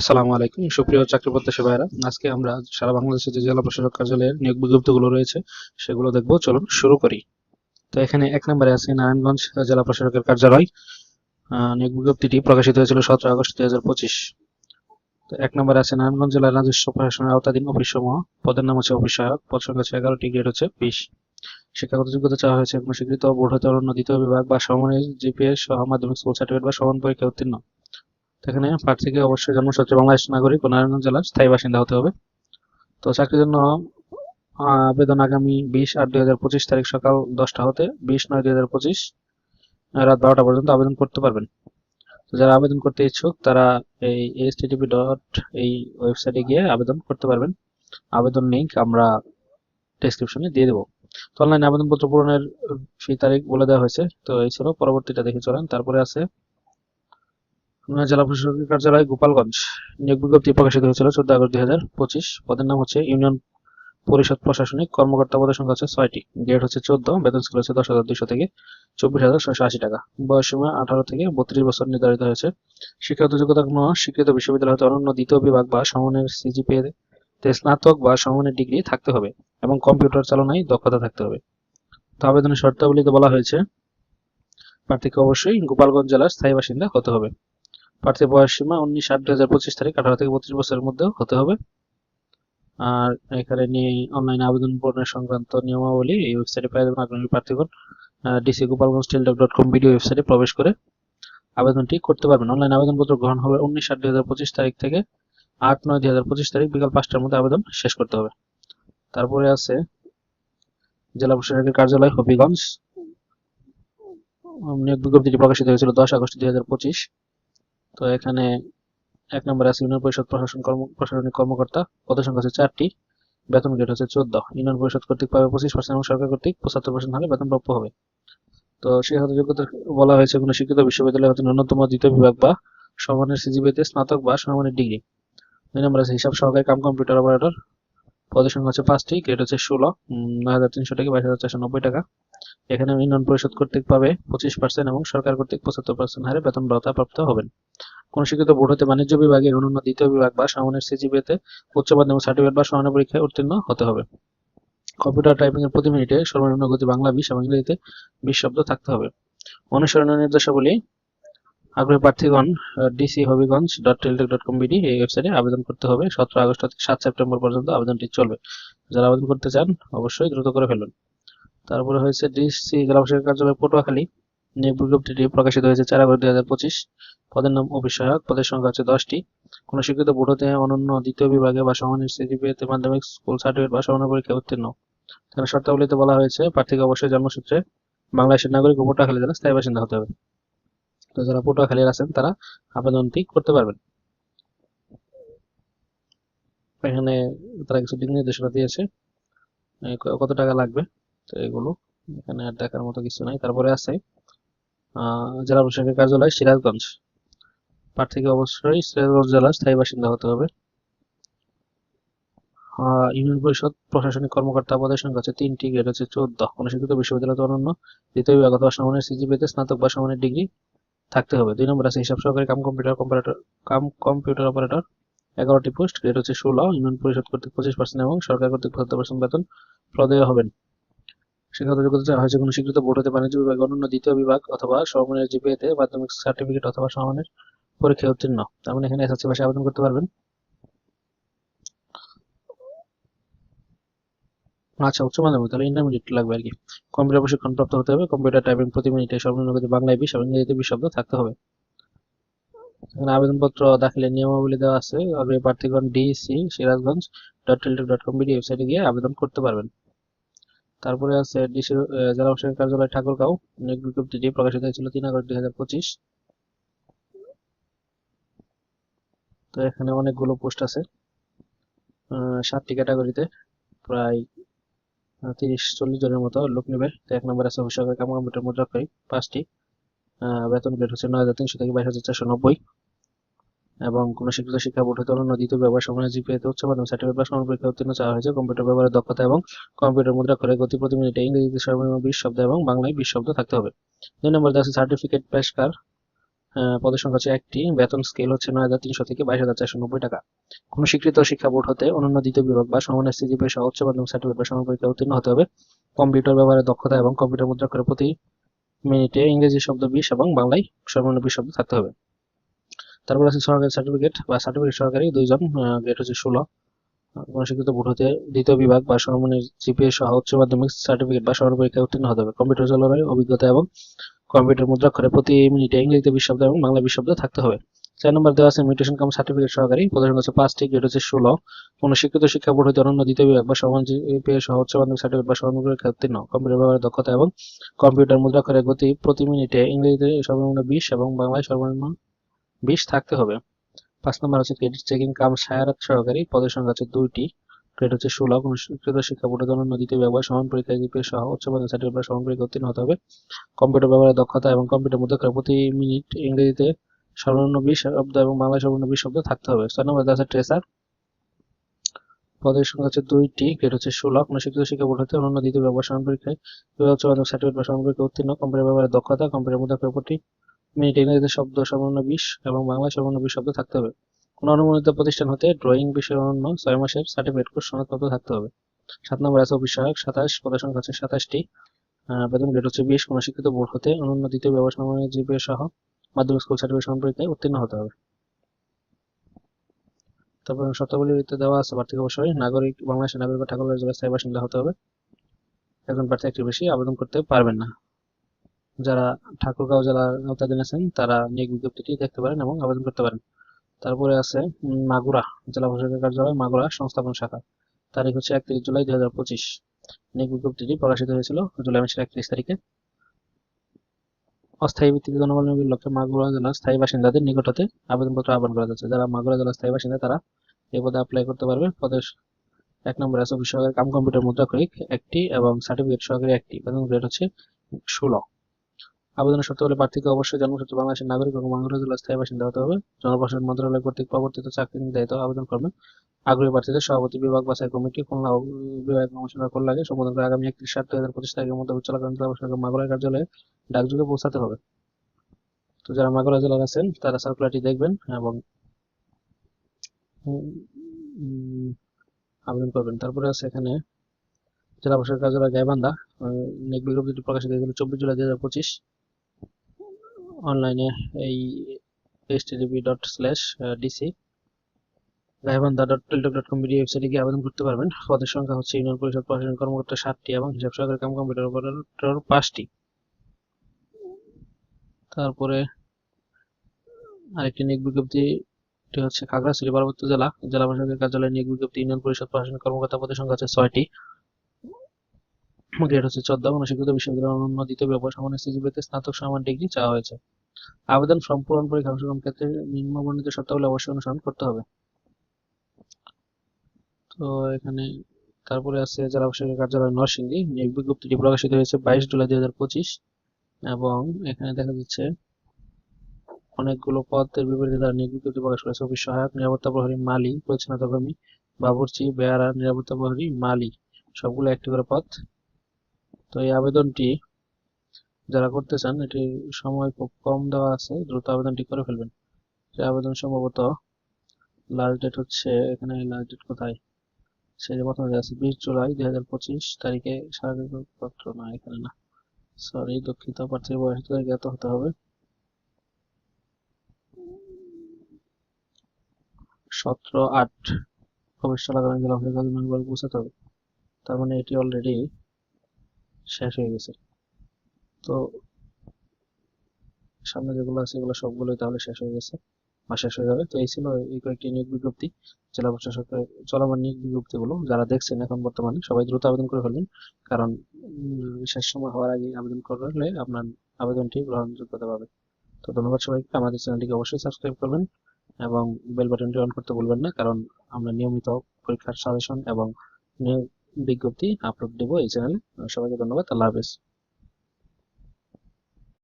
আসসালামু আলাইকুম সুপ্রিয় চাকরি প্রত্যাশী ভাইরা, আজকে আমরা সারা বাংলাদেশে যে জেলা প্রশাসক কার্যালয়ের নিয়োগ বিজ্ঞপ্তিগুলো রয়েছে সেগুলো দেখবো। চলুন শুরু করি। তো এখানে এক নম্বরে আছে নারায়ণগঞ্জ জেলা প্রশাসকের কার্যালয়। নিয়োগ বিজ্ঞপ্তিটি প্রকাশিত হয়েছিল 17 আগস্ট 2025। তো এক নম্বরে আছে নারায়ণগঞ্জ জেলার রাজস্ব প্রশাসনের আওতাধীন অফিস সমূহ। পদের নাম হচ্ছে অফিস সহায়ক, পদ সংখ্যা হচ্ছে 11টি, গ্রেড হচ্ছে 20। শিক্ষাগত যোগ্যতা চাওয়া হয়েছে কোনো স্বীকৃত বোর্ড হতে অনন্য দ্বিতীয় বিভাগ বা সমমানের জিপিএ সহ মাধ্যমিক স্কুল সার্টিফিকেট বা সমান পরীক্ষায় উত্তীর্ণ। তো এখানে প্রার্থীকে অবশ্যই জন্মসূত্রে বাংলাদেশ নাগরিক ও নারায়ণগঞ্জ জেলার স্থায়ী বাসিন্দা হতে হবে। তো চাকরির জন্য আবেদন আগামী 20/8/2025 তারিখ সকাল 10টা হতে 20/9/2025 রাত 12টা পর্যন্ত আবেদন করতে পারবেন। তো যারা আবেদন করতে ইচ্ছুক তারা এই http. এই ওয়েবসাইটে গিয়ে আবেদন করতে পারবেন। আবেদন লিংক আমরা ডেসক্রিপশনে দিয়ে দেবো। তো অনলাইনে আবেদনপত্র পূরণের ফি তারিখ বলে দেওয়া হয়েছে। তো এই ছিল, পরবর্তীটা দেখে চলেন। তারপরে আছে জেলা প্রশাসকের কার্যালয় গোপালগঞ্জ। নিয়োগ বিজ্ঞপ্তি প্রকাশিত হয়েছিল 14 আগস্ট 2025। পদের নাম হচ্ছে ইউনিয়ন পরিষদ প্রশাসনিক কর্মকর্তা। পদের সংখ্যা হচ্ছে 6টি, গ্রেড হচ্ছে 14, বেতন স্কেল হচ্ছে 10,200 থেকে 24,680 টাকা। বয়সসীমা 18 থেকে 32 বছর নির্ধারিত হয়েছে। শিক্ষাগত যোগ্যতা কোনো স্বীকৃত বিশ্ববিদ্যালয় হতে অনন্য দ্বিতীয় বিভাগ বা সমমানের সিজিপিএ তে স্নাতক বা সমমানের ডিগ্রি থাকতে হবে এবং কম্পিউটার চালনায় দক্ষতা থাকতে হবে। তো আবেদনের শর্তাবলীতে বলা হয়েছে প্রার্থীকে অবশ্যই গোপালগঞ্জ জেলার স্থায়ী বাসিন্দা হতে হবে। প্রার্থীর বয়সসীমা 19/8/2025 তারিখ 18 থেকে 32 বছরের মধ্যে হতে হবে। আর এখানে নিয়ে অনলাইনে আবেদন পূরণের সংক্রান্ত নিয়মাবলী এই ওয়েবসাইটে পেয়ে যাবেন। আগ্রহী প্রার্থীগণ ডিসি গোপালগঞ্জ টেলিটক.com ভিডিও ওয়েবসাইটে প্রবেশ করে আবেদনটি করতে পারবেন। অনলাইন আবেদনপত্র গ্রহণ হবে 19/8/2025 তারিখ থেকে 8/9/2025 তারিখ বিকাল 5টার মধ্যে আবেদন শেষ করতে হবে। তারপরে আছে জেলা প্রশাসকের কার্যালয় হবিগঞ্জ। নিয়োগ বিজ্ঞপ্তিটি প্রকাশিত হয়েছিল 10 আগস্ট 2025। তো এখানে এক নম্বরে আছে ইউনিয়ন পরিষদ প্রশাসনিক কর্মকর্তা। পদের সংখ্যা হচ্ছে 4টি, বেতন গ্রেড হচ্ছে 14। ইউনিয়ন পরিষদ কর্তৃক পাবে 25% এবং সরকার কর্তৃক 75% হারে বেতন প্রাপ্য হবে। তো শিক্ষাগত যোগ্যতা বলা হয়েছে কোনো স্বীকৃত বিশ্ববিদ্যালয় হতে ন্যূনতম দ্বিতীয় বিভাগ বা সমমানের সিজিপিএতে স্নাতক বা সমমানের ডিগ্রি। 2 নম্বর আছে হিসাব সহকারী কাম কম্পিউটার অপারেটর। পদের সংখ্যা হচ্ছে 5টি, গ্রেড হচ্ছে 16, 9,300 থেকে 22,490 টাকা। এখানে ইউনিয়ন পরিষদ কর্তৃক পাবে 25% এবং সরকার কর্তৃক 75% হারে বেতন ভাতা প্রাপ্ত হবেন। কোন শিক্ষিত বোর্ড হতে বাণিজ্য বিভাগে অনন্য দ্বিতীয় বিভাগ বা সমমানের সিজিপিএতে উচ্চ মাধ্যমিক সার্টিফিকেট বা সমানের পরীক্ষায় উত্তীর্ণ হতে হবে। কম্পিউটার টাইপিং এর প্রতি মিনিটে সর্বনিম্ন গতি বাংলা 20 এবং ইংরেজিতে 20 শব্দ থাকতে হবে। অনুসরণীয় নির্দেশাবলী আগ্রহী প্রার্থীগণ dchobbyganj.teletek.com.bd এই ওয়েবসাইটে আবেদন করতে হবে। 17 আগস্ট থেকে 7 সেপ্টেম্বর পর্যন্ত আবেদনটি চলবে। যারা আবেদন করতে চান অবশ্যই দ্রুত করে ফেলুন। তারপরে হয়েছে ডিসি জেলা প্রশাসকের কার্যালয় পটুয়াখালী। নিয়োগ বিজ্ঞপ্তিটি প্রকাশিত হয়েছে 4 আগস্ট 2025। পদের নাম অফিস সহায়ক, পদের সংখ্যা হচ্ছে 10টি। কোন স্বীকৃত বোর্ড হতে অনন্য দ্বিতীয় বিভাগে বা সমমানের সিজিপিএতে মাধ্যমিক স্কুল সার্টিফিকেট বা সমানের পরীক্ষায় উত্তীর্ণ। এখানে শর্তাবলীতে বলা হয়েছে প্রার্থীকে অবশ্যই জন্মসূত্রে বাংলাদেশের নাগরিক ও পটুয়াখালী জেলার স্থায়ী বাসিন্দা হতে হবে। তো যারা পটুয়াখালীর আছেন তারা আবেদনটি করতে পারবেন। এখানে তারা কিছু দিক নির্দেশনা দিয়েছে কত টাকা লাগবে, তো এগুলো এখানে আর দেখার মতো কিছু নাই। তারপরে আছে জেলা প্রশাসকের কার্যালয় সিরাজগঞ্জ। প্রার্থীকে অবশ্যই সিরাজগঞ্জ জেলার স্থায়ী বাসিন্দা হতে হবে। ইউনিয়ন পরিষদ প্রশাসনিক কর্মকর্তা। পদের সংখ্যা হচ্ছে 3টি, গ্রেড হচ্ছে 14। কোন শিক্ষিত বিশ্ববিদ্যালয় অনন্য দ্বিতীয় বিভাগ অথবা সমমানের সিজিপিএতে স্নাতক বা সমমানের ডিগ্রি থাকতে হবে। 2 নম্বর আছে হিসাব সহকারী কম্পিউটার অপারেটর। 11টি পোস্ট, গ্রেড হচ্ছে 16। ইউনিয়ন পরিষদ কর্তৃক 25% এবং সরকার কর্তৃক 75% বেতন প্রদেয় হবেন। শিক্ষাগত যোগ্যতা চাওয়া হয়েছে কোনো স্বীকৃত বোর্ড হতে বাণিজ্য বিভাগ অনন্য দ্বিতীয় বিভাগ অথবা সমমানের জিপিএতে মাধ্যমিক সার্টিফিকেট অথবা সমমানের পরীক্ষায় উত্তীর্ণ। তার মানে এখানে এসএসসি ভাষায় আবেদন করতে পারবেন। আচ্ছা, উচ্চ মাধ্যমিক তাহলে ইন্টারমিডিয়েট লাগবে আর কি। কম্পিউটার প্রশিক্ষণ প্রাপ্ত হতে হবে। কম্পিউটার টাইপিং প্রতি মিনিটে সর্বনিম্ন গতি বাংলায় 20 এবং ইংরেজিতে 20 শব্দ থাকতে হবে। এখানে আবেদনপত্র দাখিলের নিয়মাবলী দেওয়া আছে। আগ্রহী প্রার্থীগণ ডিসি সিরাজগঞ্জ.teletek.com.bd ওয়েবসাইটে গিয়ে আবেদন করতে পারবেন। তারপরে আছে ডিসি জেলা প্রশাসকের কার্যালয় ঠাকুরগাঁও। নিয়োগ বিজ্ঞপ্তিটি প্রকাশিত হয়েছিল 3 আগস্ট 2025। তো এখানে অনেকগুলো পোস্ট আছে 7টি ক্যাটাগরিতে, প্রায় 30-40 জনের মতো লোক নেবে। তো 1 নম্বর আছে অফিস সহকারী কাম কম্পিউটার মুদ্রাক্ষরিক, 5টি। বেতন গ্রেড হচ্ছে 9,300 থেকে 22,490 এবং কোন স্বীকৃত শিক্ষা বোর্ড হতে অনন্য দ্বিতীয় ব্যবহার সময় জিপিএতে উচ্চ মাধ্যমিক সার্টিফিকেট বা সমান পরীক্ষায় উত্তীর্ণ চাওয়া হয়েছে। কম্পিউটার ব্যবহারের দক্ষতা এবং কম্পিউটার মুদ্রাক্ষরে গতি প্রতি মিনিটে ইংরেজিতে সর্বনিম্ন 20 শব্দ এবং বাংলায় 20 শব্দ থাকতে হবে। 2 নম্বরে আছে সার্টিফিকেট পেশকার পদের সংখ্যা হচ্ছে একটি, বেতন স্কেল হচ্ছে 9,300 থেকে 22,490 টাকা। কোনো স্বীকৃত শিক্ষা বোর্ড হতে অনন্য দ্বিতীয় বিভাগ বা সমমানের সিজিপিএ সহ উচ্চ মাধ্যমিক সার্টিফিকেট বা সমান পরীক্ষায় উত্তীর্ণ হতে হবে। কম্পিউটার ব্যবহারের দক্ষতা এবং কম্পিউটার মুদ্রাক্ষরে প্রতি মিনিটে ইংরেজি শব্দ 20 এবং বাংলায় সর্বনিম্ন 20 শব্দ থাকতে হবে। তারপর আছে সরকারি সার্টিফিকেট বা সার্টিফিকেট সহকারী 2 জন, গ্রেড হচ্ছে 16। কোনো স্বীকৃত বোর্ড হতে দ্বিতীয় বিভাগ বা সমমানের জিপিএ সহ উচ্চ মাধ্যমিক সার্টিফিকেট বা সমান পরীক্ষায় উত্তীর্ণ হতে হবে। কম্পিউটার চালানোর অভিজ্ঞতা এবং কম্পিউটার মুদ্রাক্ষরে প্রতি মিনিটে ইংরেজিতে 20 শব্দ এবং বাংলায় 20 শব্দ থাকতে হবে। 4 নম্বর দেওয়া আছে মিউটেশন কাম সার্টিফিকেট সহকারী, পদের সংখ্যা হচ্ছে 5টি, গ্রেড হচ্ছে 16। কোনো স্বীকৃত শিক্ষা বোর্ড হতে অনন্য দ্বিতীয় বিভাগ বা সমান জিপিএ সহ উচ্চ মাধ্যমিক সার্টিফিকেট বা সমান পরীক্ষায় উত্তীর্ণ। কম্পিউটার ব্যবহারের দক্ষতা এবং কম্পিউটার মুদ্রাক্ষরের গতি প্রতি মিনিটে ইংরেজিতে সর্বনিম্ন 20 এবং বাংলায় সর্বনিম্ন 20 থাকতে হবে। 5 নম্বর হচ্ছে ক্রেডিট চেকিং কাম সায়ারাত সহকারী, পদের সংখ্যা হচ্ছে 2টি, গ্রেড হচ্ছে 16। কোনো স্বীকৃত শিক্ষা বোর্ডের অনন্য দ্বিতীয় বিভাগ বা সমান পরীক্ষায় জিপিএ সহ উচ্চ মাধ্যমিক সার্টিফিকেট বা সমান পরীক্ষায় উত্তীর্ণ হতে হবে। কম্পিউটার ব্যবহারের দক্ষতা এবং কম্পিউটার মুদ্রাক্ষরে প্রতি মিনিট ইংরেজিতে সর্বনিম্ন 20 শব্দ এবং বাংলায় সর্বনিম্ন 20 শব্দ থাকতে হবে। 6 নম্বর আছে ট্রেসার, পদের সংখ্যা হচ্ছে 2টি, গ্রেড হচ্ছে 16। কোনো স্বীকৃত শিক্ষা বোর্ড হতে অনন্য দ্বিতীয় বিভাগ বা সমান পরীক্ষায় উচ্চ মাধ্যমিক সার্টিফিকেট বা সমান পরীক্ষায় উত্তীর্ণ। কম্পিউটার ব্যবহারের দক্ষতা, কম্পিউটার মুদ্রাক্ষরে প্রতি মিনিট ইংরেজিতে শব্দ সর্বনিম্ন 20 এবং বাংলায় সর্বনিম্ন 20 শব্দ থাকতে হবে। কোনো অনুমোদিত প্রতিষ্ঠান হতে ড্রয়িং বিষয়ে অনন্য 6 মাসের সার্টিফিকেট কোর্স সনদপত্র থাকতে হবে। 7 নম্বর আছে অফিস সহায়ক 27, পদের সংখ্যা হচ্ছে 27টি, বেতন গ্রেড হচ্ছে 20। কোনো স্বীকৃত বোর্ড হতে অনন্য দ্বিতীয় বিভাগ বা সমান জিপিএ সহ মাধ্যমিক স্কুল সার্টিফিকেট সমান পরীক্ষায় উত্তীর্ণ হতে হবে। তারপর শর্তাবলীর ভিতরে দেওয়া আছে প্রার্থীকে অবশ্যই নাগরিক, বাংলাদেশের নাগরিক বা ঠাকুরগাঁও জেলার স্থায়ী বাসিন্দা হতে হবে। একজন প্রার্থী একটির বেশি আবেদন করতে পারবেন না। যারা ঠাকুরগাঁও জেলার আওতাধীন আছেন তারা নিয়োগ বিজ্ঞপ্তিটি দেখতে পারেন এবং আবেদন করতে পারেন। তারপরে আছে মাগুরা জেলা প্রশাসকের কার্যালয়, মাগুরা সংস্থাপন শাখা, তারিখ হচ্ছে 31 জুলাই 2025। নিয়োগ বিজ্ঞপ্তিটি প্রকাশিত হয়েছিল জুলাই মাসের 31 তারিখে। অস্থায়ী ভিত্তিতে জনবল নিয়োগের লক্ষ্যে মাগুরা জেলার স্থায়ী বাসিন্দাদের নিকট হতে আবেদনপত্র আহ্বান করা যাচ্ছে। যারা মাগুরা জেলার স্থায়ী বাসিন্দা তারা এই পদে অ্যাপ্লাই করতে পারবে। পদের 1 নম্বরে আছে অফিস সহকারী কাম কম্পিউটার মুদ্রাক্ষরিক একটি এবং সার্টিফিকেট সহকারী একটি, বেতন গ্রেড হচ্ছে 16। আবেদনের শর্তাবলী প্রার্থীকে অবশ্যই জন্মসূত্রে বাংলাদেশের নাগরিক এবং মাগুরা জেলার স্থায়ী বাসিন্দা হতে হবে। জনপ্রশাসন মন্ত্রণালয় কর্তৃক প্রবর্তিত চাকরি নির্ধারিত আবেদন করবেন। আগ্রহী প্রার্থীদের সভাপতি বিভাগ বাছাই কমিটি খুলনা বিভাগ কমিশনার কল্যাণে সম্বোধন করে আগামী 31/7/2025 তারিখের মধ্যে চলাকালীন জেলা প্রশাসকের মাগুরা কার্যালয়ে ডাকযোগে পৌঁছাতে হবে। তো যারা মাগুরা জেলার আছেন তারা সার্কুলারটি দেখবেন এবং আবেদন করবেন। তারপরে আছে এখানে জেলা প্রশাসক কার্যালয় গাইবান্ধা, নিয়োগ বিজ্ঞপ্তিটি প্রকাশিত হয়েছিল 24 জুলাই 2025। অনলাইনে এই http://dc gaibandha.teletalk.com ওয়েবসাইটে গিয়ে আবেদন করতে পারবেন। পদের সংখ্যা হচ্ছে ইউনিয়ন পরিষদ প্রশাসনিক কর্মকর্তা 7টি এবং হিসাব সহকারী কাম কম্পিউটার অপারেটর 5টি। তারপরে আরেকটি নিয়োগ বিজ্ঞপ্তি হচ্ছে খাগড়াছড়ি পার্বত্য জেলা জেলা প্রশাসকের কার্যালয়ে নিয়োগ বিজ্ঞপ্তি ইউনিয়ন পরিষদ প্রশাসনিক কর্মকর্তা, পদের সংখ্যা হচ্ছে 6টি, গ্রেড হচ্ছে 14। কোনো স্বীকৃত বিশ্ববিদ্যালয়ের অনন্য দ্বিতীয় বিভাগ সমান সিজিপিএতে স্নাতক সমান ডিগ্রি চাওয়া হয়েছে। আবেদন ফর্ম পূরণ পরীক্ষা অংশগ্রহণ ক্ষেত্রে নিম্নবর্ণিত শর্তাবলী অবশ্যই অনুসরণ করতে হবে। তো এখানে তারপরে আছে জেলা প্রশাসকের কার্যালয় নরসিংদী, নিয়োগ বিজ্ঞপ্তিটি প্রকাশিত হয়েছে 22 জুলাই 2025 এবং এখানে দেখা যাচ্ছে অনেকগুলো পদের বিপরীতে তারা নিয়োগ বিজ্ঞপ্তি প্রকাশ করেছে। অফিস সহায়ক, নিরাপত্তা প্রহরী, মালি, পরিচ্ছন্নতা কর্মী, বাবুর্চি, বেয়ারা, নিরাপত্তা প্রহরী, মালি, সবগুলো একটি করে পদ। তো এই আবেদনটি যারা করতে চান এটির সময় খুব কম দেওয়া আছে, দ্রুত আবেদনটি করে ফেলবেন। আবেদন সম্ভবত লাস্ট ডেট হচ্ছে, এখানে লাস্ট ডেট কোথায়, সেই যে প্রথমে আছে 20 জুলাই 2025 তারিখে স্মারকপত্র, না এখানে না, সরি দুঃখিত, প্রার্থীর বয়স জ্ঞাত হতে হবে। 17/8 অফিস চলাকালীন জেলা প্রশাসক পৌঁছাতে হবে। তার মানে এটি অলরেডি শেষ হয়ে গেছে। তো সামনে যেগুলো আছে এগুলো সবগুলোই তাহলে শেষ হয়ে গেছে বা শেষ হয়ে যাবে। তো এই ছিল এই কয়েকটি নিয়োগ বিজ্ঞপ্তি, জেলা প্রশাসকের চলমান নিয়োগ বিজ্ঞপ্তিগুলো। যারা দেখছেন এখন বর্তমানে সবাই দ্রুত আবেদন করে ফেলবেন, কারণ শেষ সময় হওয়ার আগে আবেদন করলে আপনার আবেদনটি গ্রহণযোগ্যতা পাবে। তো ধন্যবাদ সবাইকে। আমাদের চ্যানেলটিকে অবশ্যই সাবস্ক্রাইব করবেন এবং বেল বাটনটি অন করতে ভুলবেন না, কারণ আমরা নিয়মিত পরীক্ষার সাজেশন এবং নিয়োগ বিজ্ঞপ্তি আপলোড দেবো এই চ্যানেলে। সবাইকে ধন্যবাদ। আল্লাহ হাফেজ।